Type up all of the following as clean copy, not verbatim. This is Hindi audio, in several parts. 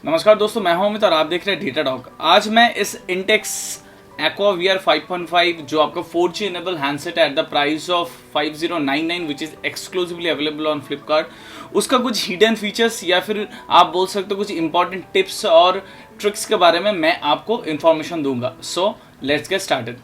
नमस्कार दोस्तों, मैं हूं अमित और आप देख रहे हैं डेटा टॉक। आज मैं इस इंटेक्स एक्वा VR 5.5 जो आपका 4G इनेबल हैंडसेट है at the price of 5099 which is exclusively available on Flipkart, उसका कुछ हिडन फीचर्स या फिर आप बोल सकते हो कुछ इंपॉर्टेंट टिप्स और ट्रिक्स के बारे में मैं आपको इन्फॉर्मेशन दूंगा। So let's get started.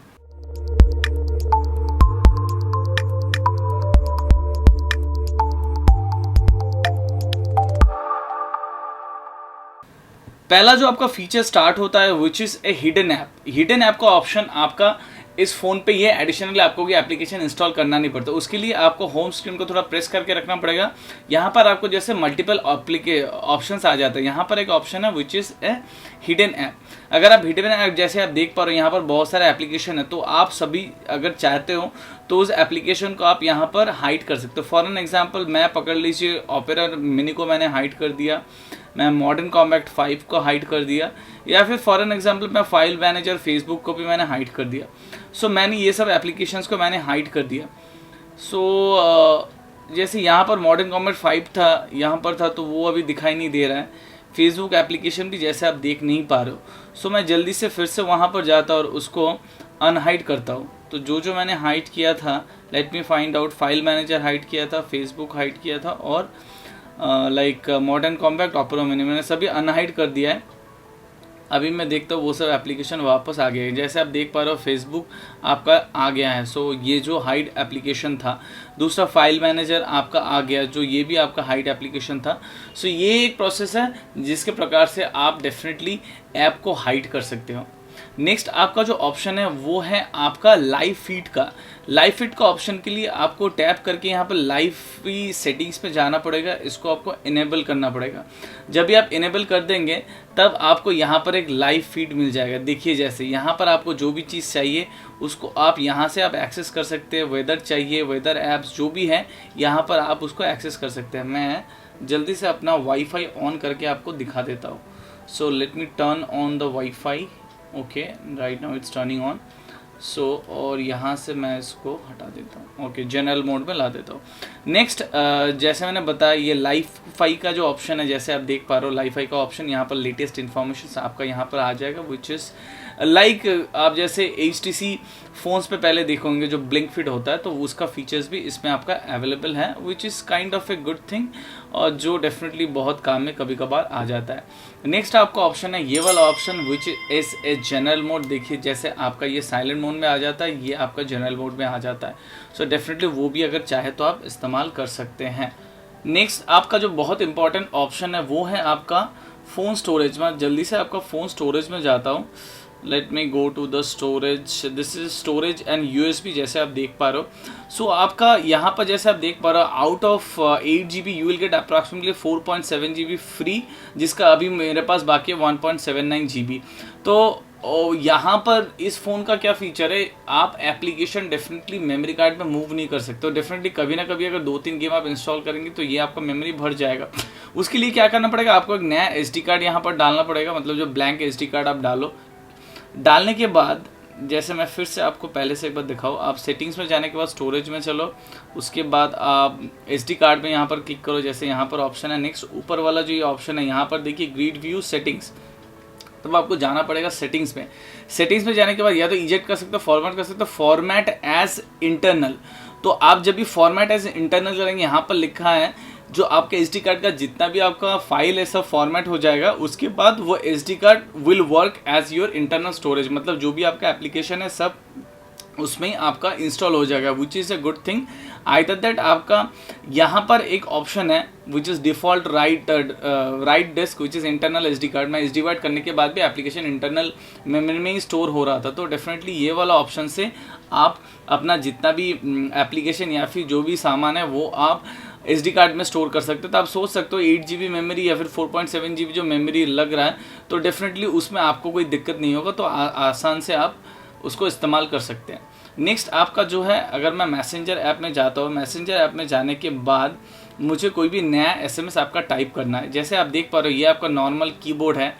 पहला जो आपका फीचर स्टार्ट होता है which is A hidden app. Hidden app का ऑप्शन आपका इस फ़ोन पे ये एडिशनली आपको कोई एप्लीकेशन इंस्टॉल करना नहीं पड़ता। उसके लिए आपको होम स्क्रीन को थोड़ा प्रेस करके रखना पड़ेगा। यहाँ पर आपको जैसे मल्टीपल ऑप्शंस आ जाते हैं। यहाँ पर एक ऑप्शन है which is A hidden app. अगर आप हिडन ऐप जैसे आप देख पा रहे हो यहाँ पर बहुत सारे एप्लीकेशन है, तो आप सभी अगर चाहते हो तो उस एप्लीकेशन को आप यहाँ पर हाइड कर सकते हो। फॉर एन एग्जाम्पल मैं पकड़ लीजिए ओपेरा मिनी को मैंने हाइड कर दिया, मैं मॉडर्न कॉम्बैट 5 को हाइड कर दिया, या फिर फॉर एन एग्जाम्पल मैं फाइल मैनेजर फेसबुक को भी मैंने हाइड कर दिया। सो मैंने ये सब एप्लीकेशंस को मैंने हाइड कर दिया। जैसे यहाँ पर मॉडर्न कॉम्बैट 5 था, यहाँ पर था तो वो अभी दिखाई नहीं दे रहा है। फेसबुक एप्लीकेशन भी जैसे आप देख नहीं पा रहे हो। सो मैं जल्दी से फिर से वहाँ पर जाता और उसको अनहाइड करता हूँ। तो जो मैंने हाइड किया था, let me find out, file manager hide किया था, फेसबुक हाइड किया था और मॉडर्न कॉम्पैक्ट ओपेरा मिनी मैंने सभी अनहाइड कर दिया है। अभी मैं देखता हूँ वो सब एप्लीकेशन वापस आ गए हैं। जैसे आप देख पा रहे हो फेसबुक आपका आ गया है। सो ये जो हाइड एप्लीकेशन था, दूसरा फाइल मैनेजर आपका आ गया जो ये भी आपका हाइड एप्लीकेशन था। सो ये एक प्रोसेस है जिसके प्रकार से आप डेफिनेटली ऐप को हाइड कर सकते हो। नेक्स्ट आपका जो ऑप्शन है वो है आपका लाइव फीड का। लाइव फीड का ऑप्शन के लिए आपको टैप करके यहाँ पर लाइव की सेटिंग्स पे जाना पड़ेगा। इसको आपको इनेबल करना पड़ेगा। जब भी आप इनेबल कर देंगे तब आपको यहाँ पर एक लाइव फीड मिल जाएगा। देखिए जैसे यहाँ पर आपको जो भी चीज़ चाहिए उसको आप यहाँ से आप एक्सेस कर सकते हैं। वेदर चाहिए, वेदर ऐप्स जो भी है यहाँ पर आप उसको एक्सेस कर सकते हैं। मैं जल्दी से अपना वाईफाई ऑन करके आपको दिखा देता हूँ। So let me turn on the wifi. Okay, right now it's turning on. और यहाँ से मैं इसको हटा देता हूँ। ओके, जनरल मोड में ला देता हूँ। नेक्स्ट जैसे मैंने बताया ये लाइफाई का जो ऑप्शन है, जैसे आप देख पा रहे हो लाइफाई का ऑप्शन यहाँ पर लेटेस्ट इन्फॉर्मेशन आपका यहाँ पर आ जाएगा विच इज़ लाइक आप जैसे HTC फ़ोन्स पे पहले देखोगे जो ब्लिंक फिट होता है, तो उसका फीचर्स भी इसमें आपका अवेलेबल है which is kind of A good thing और जो डेफिनेटली बहुत काम में कभी कभार आ जाता है। नेक्स्ट आपका ऑप्शन है ये वाला option which is a general mode. देखिए जैसे आपका ये साइलेंट मोड में आ जाता है, ये आपका जनरल मोड में आ जाता है। सो डेफिनेटली वो भी अगर चाहे तो आप इस्तेमाल कर सकते हैं। नेक्स्ट आपका जो बहुत इंपॉर्टेंट ऑप्शन है वो है आपका फ़ोन स्टोरेज। मैं जल्दी से आपका फ़ोन स्टोरेज में जाता हूँ। Let me go to the storage. This is storage and USB जैसे आप देख पा रहे हो। सो आपका यहाँ पर जैसे आप देख पा रहे हो out of 8 GB you will get approximately 4.7 GB free, जिसका अभी मेरे पास बाकी है 1.79 GB। तो यहाँ पर इस फ़ोन का क्या फीचर है, आप एप्लीकेशन डेफिनेटली मेमोरी कार्ड में मूव नहीं कर सकते हो। डेफिनेटली कभी ना कभी अगर 2-3 गेम आप इंस्टॉल करेंगे तो ये आपका मेमोरी भर जाएगा। उसके लिए क्या करना पड़ेगा, आपको एक नया SD कार्ड यहाँ पर डालना पड़ेगा। मतलब जो ब्लैंक SD कार्ड आप डालो, डालने के बाद जैसे मैं फिर से आपको पहले से एक बार दिखाऊँ, आप सेटिंग्स में जाने के बाद स्टोरेज में चलो, उसके बाद आप SD कार्ड में यहाँ पर क्लिक करो। जैसे यहाँ पर ऑप्शन है नेक्स्ट, ऊपर वाला जो ये ऑप्शन है यहाँ पर देखिए ग्रिड व्यू सेटिंग्स, तब आपको जाना पड़ेगा सेटिंग्स में। सेटिंग्स में जाने के बाद या तो इजेक्ट कर सकते हो, फॉर्मेट कर सकते हो, फॉर्मेट एज इंटरनल। तो आप जब भी फॉर्मेट एज इंटरनल करेंगे, यहाँ पर लिखा है जो आपके SD कार्ड का जितना भी आपका फाइल है सब फॉर्मेट हो जाएगा। उसके बाद वो SD card will work as your internal storage. मतलब जो भी आपका एप्लीकेशन है सब उसमें ही आपका इंस्टॉल हो जाएगा which is a good thing. Either that आपका यहाँ पर एक ऑप्शन है which is default write disk which is internal SD card. मैं SD कार्ड करने के बाद भी एप्लीकेशन इंटरनल मेमोरी में ही स्टोर हो रहा था। तो डेफिनेटली ये वाला ऑप्शन से आप अपना जितना भी एप्लीकेशन या फिर जो भी सामान है वो आप SD कार्ड में स्टोर कर सकते हो। तो आप सोच सकते हो 8 GB मेमोरी या फिर 4.7 GB जो मेमोरी लग रहा है, तो डेफिनेटली उसमें आपको कोई दिक्कत नहीं होगा। तो आसान से आप उसको इस्तेमाल कर सकते हैं। नेक्स्ट आपका जो है, अगर मैं मैसेंजर ऐप में जाता हूँ, मैसेंजर ऐप में जाने के बाद मुझे कोई भी नया SMS आपका टाइप करना है। जैसे आप देख पा रहे हो ये आपका नॉर्मल कीबोर्ड है,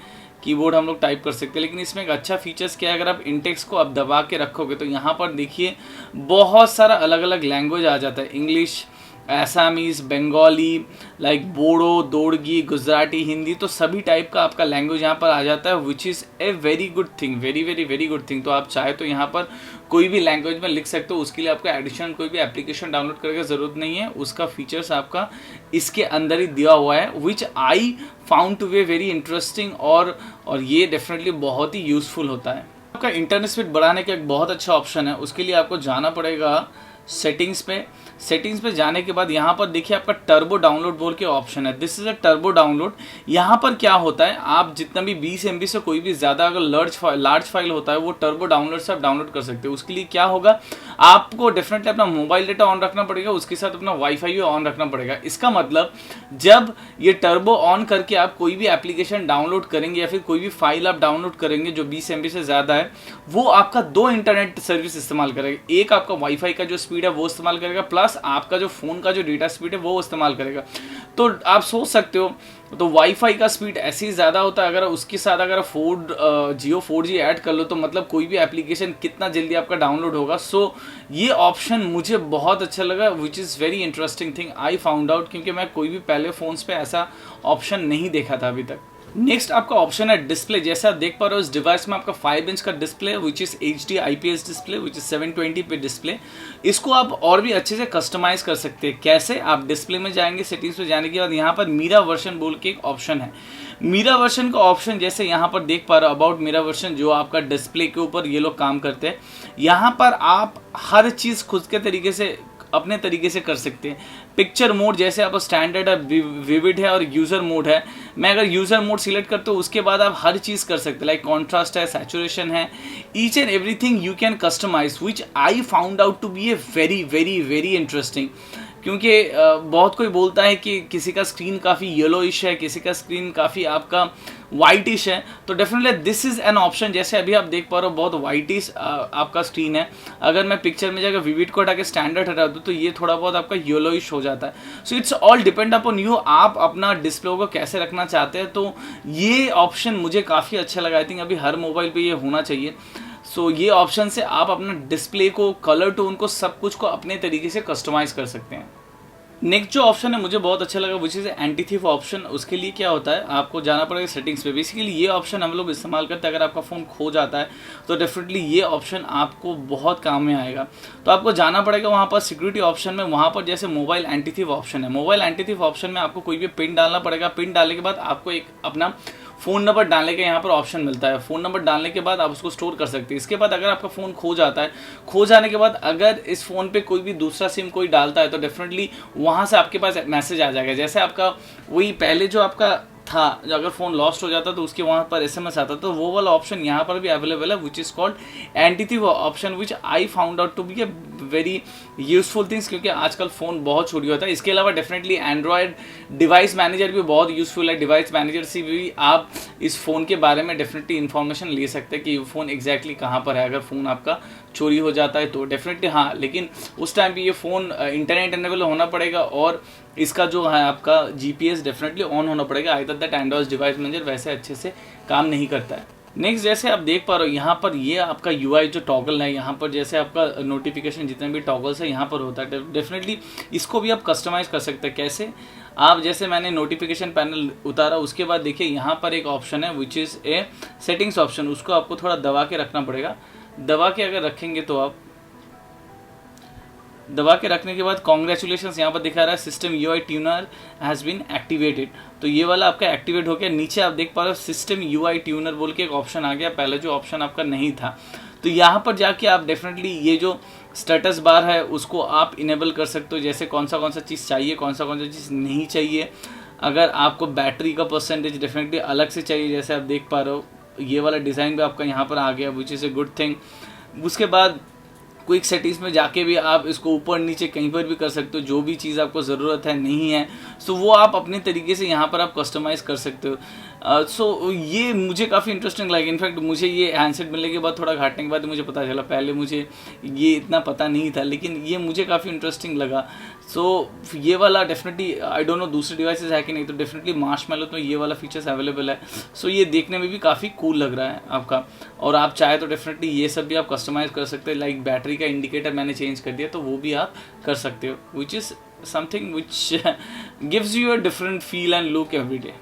कीबोर्ड हम लोग टाइप कर सकते हैं। लेकिन इसमें एक अच्छा फीचर्स क्या है, अगर आप इंटेक्स को आप दबा के रखोगे तो यहाँ पर देखिए बहुत सारा अलग अलग लैंग्वेज आ जाता है। इंग्लिश, आसामीज, बंगाली, लाइक बोडो, दोड़गी, गुजराती, हिंदी, तो सभी टाइप का आपका लैंग्वेज यहाँ पर आ जाता है, which is a very good thing, very very very good thing. तो आप चाहे तो यहाँ पर कोई भी लैंग्वेज में लिख सकते हो, उसके लिए आपको एडिशनल कोई भी एप्लीकेशन डाउनलोड करने की ज़रूरत नहीं है, उसका फीचर्स आपका इसके अंदर ही दिया हुआ है, which I found to be very interesting, और ये डेफिनेटली बहुत ही यूज़फुल होता है। आपका इंटरनेट स्पीड बढ़ाने का एक बहुत अच्छा ऑप्शन है, उसके लिए आपको जाना पड़ेगा सेटिंग्स पे। सेटिंग्स पे जाने के बाद यहाँ पर देखिए आपका टर्बो डाउनलोड बोल के ऑप्शन है, this is a turbo download. यहाँ पर क्या होता है, आप जितना भी 20 MB से कोई भी ज़्यादा अगर लार्ज फाइल होता है वो टर्बो डाउनलोड से आप डाउनलोड कर सकते हो। उसके लिए क्या होगा, आपको डेफिनेटली अपना मोबाइल डेटा ऑन रखना पड़ेगा, उसके साथ अपना वाईफाई भी ऑन रखना पड़ेगा। इसका मतलब जब ये टर्बो ऑन करके आप कोई भी एप्लीकेशन डाउनलोड करेंगे या फिर कोई भी फाइल आप डाउनलोड करेंगे जो 20 MB से ज़्यादा है, वो आपका 2 इंटरनेट सर्विस इस्तेमाल करेगा। एक आपका वाईफाई का जो स्पीड है वो इस्तेमाल करेगा, प्लस आपका जो फ़ोन का जो डेटा स्पीड है वो इस्तेमाल करेगा। तो आप सोच सकते हो, तो वाईफाई का स्पीड ऐसे ही ज़्यादा होता है, अगर उसके साथ अगर जियो 4G ऐड कर लो तो मतलब कोई भी एप्लीकेशन कितना जल्दी आपका डाउनलोड होगा। सो ये ऑप्शन मुझे बहुत अच्छा लगा, which is very interesting thing I found out, क्योंकि मैं कोई भी पहले फ़ोन्स पे ऐसा ऑप्शन नहीं देखा था अभी तक। नेक्स्ट आपका ऑप्शन है डिस्प्ले। जैसे आप देख पा रहे हो इस डिवाइस में आपका 5 इंच का display which is HD IPS display which is 720 पे डिस्प्ले। इसको आप और भी अच्छे से कस्टमाइज़ कर सकते हैं। कैसे, आप डिस्प्ले में जाएंगे, सेटिंग्स में जाने के बाद यहाँ पर मीरा वर्जन बोल के एक ऑप्शन है। मीरा वर्जन का ऑप्शन जैसे यहाँ पर देख पा रहे हो, अबाउट मीरा वर्जन, जो आपका डिस्प्ले के ऊपर ये लोग काम करते हैं। यहाँ पर आप हर चीज़ खुद के तरीके से अपने तरीके से कर सकते हैं। पिक्चर मोड जैसे आप स्टैंडर्ड है, विविड है और यूज़र मोड है। मैं अगर यूज़र मोड सिलेक्ट करता हूँ उसके बाद आप हर चीज़ कर सकते हैं, लाइक कॉन्ट्रास्ट है, सैचुरेशन है, each and everything you can customize, which I found out to be a very very very interesting. क्योंकि बहुत कोई बोलता है कि किसी का स्क्रीन काफ़ी येलोइश है, किसी का स्क्रीन काफ़ी आपका वाइटिश है, तो definitely this is an option. जैसे अभी आप देख पा रहे हो बहुत वाइटिश आपका स्क्रीन है, अगर मैं पिक्चर में जाकर विविड को हटा के स्टैंडर्ड हटा दूँ तो ये थोड़ा बहुत आपका येलोइश हो जाता है। So it's all depend upon you, आप अपना डिस्प्ले को कैसे रखना चाहते हैं। तो ये ऑप्शन मुझे काफ़ी अच्छा लगा, आई थिंक अभी हर मोबाइल पर ये होना चाहिए। सो ये ऑप्शन से आप अपना डिस्प्ले को, कलर टोन को, सब कुछ को अपने तरीके से कस्टमाइज़ कर सकते हैं। नेक्स्ट जो ऑप्शन है मुझे बहुत अच्छा लगा, which is anti thief option. उसके लिए क्या होता है, आपको जाना पड़ेगा सेटिंग्स पे। बेसिकली ये ऑप्शन हम लोग इस्तेमाल करते हैं, अगर आपका फ़ोन खो जाता है तो डेफिनेटली ये ऑप्शन आपको बहुत काम में आएगा। तो आपको जाना पड़ेगा वहाँ पर सिक्योरिटी ऑप्शन में, वहाँ पर जैसे मोबाइल एंटी थीफ ऑप्शन है। मोबाइल एंटी थीफ ऑप्शन में आपको कोई भी पिन डालना पड़ेगा। पिन डालने के बाद आपको एक अपना फ़ोन नंबर डालने का यहाँ पर ऑप्शन मिलता है। फ़ोन नंबर डालने के बाद आप उसको स्टोर कर सकते हैं। इसके बाद अगर आपका फ़ोन खो जाता है, खो जाने के बाद अगर इस फ़ोन पे कोई भी दूसरा सिम कोई डालता है तो डेफिनेटली वहाँ से आपके पास मैसेज आ जाएगा। जैसे आपका वही पहले जो आपका था, जो अगर फ़ोन लॉस्ट हो जाता तो उसके वहाँ पर SMS आता, तो वो वाला ऑप्शन यहाँ पर भी अवेलेबल है, which is called anti thief option, which I found out to be a very useful things, क्योंकि आजकल फ़ोन बहुत छोटी होता है। इसके अलावा डेफिनेटली एंड्रॉयड डिवाइस मैनेजर भी बहुत यूजफुल है। डिवाइस मैनेजर से भी आप इस फ़ोन के बारे में डेफिनेटली इन्फॉर्मेशन ले सकते हैं कि फ़ोन एग्जैक्टली कहाँ पर है, अगर फ़ोन आपका चोरी हो जाता है तो डेफिनेटली हाँ, लेकिन उस टाइम पे ये फ़ोन इंटरनेट एनेबल होना पड़ेगा और इसका जो है आपका GPS डेफिनेटली ऑन होना पड़ेगा। आई दैट एंड्रॉयड डिवाइस मैनेजर वैसे अच्छे से काम नहीं करता है। नेक्स्ट जैसे आप देख पा रहे हो यहाँ पर ये आपका UI जो टॉगल है, यहाँ पर जैसे आपका नोटिफिकेशन जितने भी टॉगल्स है यहाँ पर होता है, डेफिनेटली इसको भी आप कस्टमाइज़ कर सकते हैं। कैसे, आप जैसे मैंने नोटिफिकेशन पैनल उतारा, उसके बाद देखिए यहाँ पर एक ऑप्शन है which is A settings option, उसको आपको थोड़ा दबा के रखना पड़ेगा। दबा के अगर रखेंगे तो आप दबा के रखने के बाद कॉन्ग्रेचुलेशंस यहाँ पर दिखा रहा है, system UI tuner has been activated. तो ये वाला आपका एक्टिवेट हो गया। नीचे आप देख पा रहे हो सिस्टम UI ट्यूनर बोल के एक ऑप्शन आ गया, पहले जो ऑप्शन आपका नहीं था। तो यहाँ पर जाके आप डेफिनेटली ये जो स्टेटस बार है उसको आप इनेबल कर सकते हो, जैसे कौन सा चीज़ चाहिए, कौन सा चीज़ नहीं चाहिए। अगर आपको बैटरी का परसेंटेज डेफिनेटली अलग से चाहिए, जैसे आप देख पा रहे हो ये वाला डिज़ाइन भी आपका यहाँ पर आ गया, विच इज़ ए गुड थिंग। उसके बाद क्विक सेटिंग्स में जाके भी आप इसको ऊपर नीचे कहीं पर भी कर सकते हो, जो भी चीज़ आपको ज़रूरत है नहीं है सो वो आप अपने तरीके से यहाँ पर आप कस्टमाइज़ कर सकते हो। सो ये मुझे काफ़ी इंटरेस्टिंग लगा। इनफैक्ट मुझे ये हैंडसेट मिलने के बाद, थोड़ा घाटने के बाद मुझे पता चला, पहले मुझे ये इतना पता नहीं था, लेकिन ये मुझे काफ़ी इंटरेस्टिंग लगा। सो ये वाला डेफिनेटली आई डोंट नो दूसरे डिवाइसेस है कि नहीं, तो डेफिनेटली मार्शमैलो तो ये वाला फीचर्स अवेलेबल है। सो ये देखने में भी काफ़ी कूल लग रहा है आपका, और आप चाहे तो डेफिनेटली ये सब भी आप कस्टमाइज़ कर सकते हैं। लाइक बैटरी का इंडिकेटर मैंने चेंज कर दिया तो वो भी आप कर सकते हो, which is something which gives you a different feel and look every day.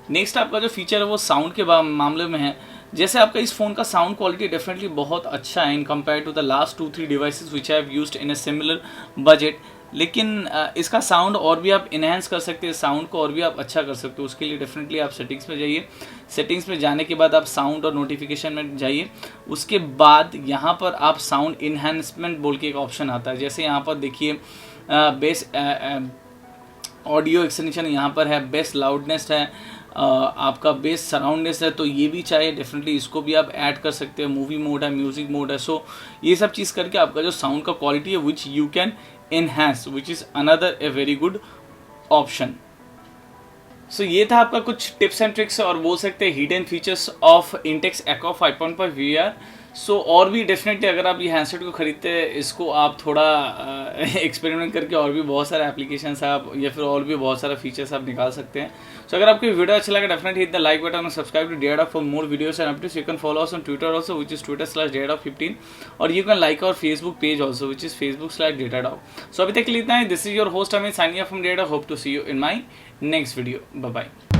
Next आपका जो फीचर है वो साउंड के मामले में है। जैसे आपका इस फ़ोन का साउंड क्वालिटी डेफिनेटली बहुत अच्छा है in compare to the last 2-3 devices which I have used in a similar budget. लेकिन इसका साउंड और भी आप इन्हेंस कर सकते हैं, साउंड को और भी आप अच्छा कर सकते हो। उसके लिए डेफिनेटली आप सेटिंग्स में जाइए, सेटिंग्स में जाने के बाद आप साउंड और नोटिफिकेशन में जाइए। उसके बाद यहाँ पर आप साउंड इन्हेंसमेंट बोल के एक ऑप्शन आता है। जैसे यहाँ पर देखिए बेस ऑडियो एक्सटेंशन यहाँ पर है, बेस लाउडनेस है, आपका बेस सराउंडनेस है, तो ये भी चाहिए डेफिनेटली इसको भी आप ऐड कर सकते हैं। मूवी मोड है, म्यूजिक मोड है, सो ये सब चीज़ करके आपका जो साउंड का क्वालिटी है which you can enhance, which is another a very good option. सो ये था आपका कुछ टिप्स एंड ट्रिक्स और बोल सकते हैं hidden features of Intex Echo 5.5 VR। सो और भी डेफिनेटली अगर आप ये हैंडसेट को खरीदते हैं, इसको आप थोड़ा एक्सपेरिमेंट करके और भी बहुत सारे एप्लीकेशंस आप या फिर और भी बहुत सारा फीचर्स आप निकाल सकते हैं। सो अगर आपको वीडियो अच्छा लगा definitely hit the like button और subscribe to DataDog for more videos and updates. You can follow us on Twitter also which is Twitter/DataDog15 और you can like our Facebook page also which is Facebook/DataDog। So अभी तक के लिए इतना ही। This is your host Amit signing off from DataDog। Hope to see you in my next video. Bye bye.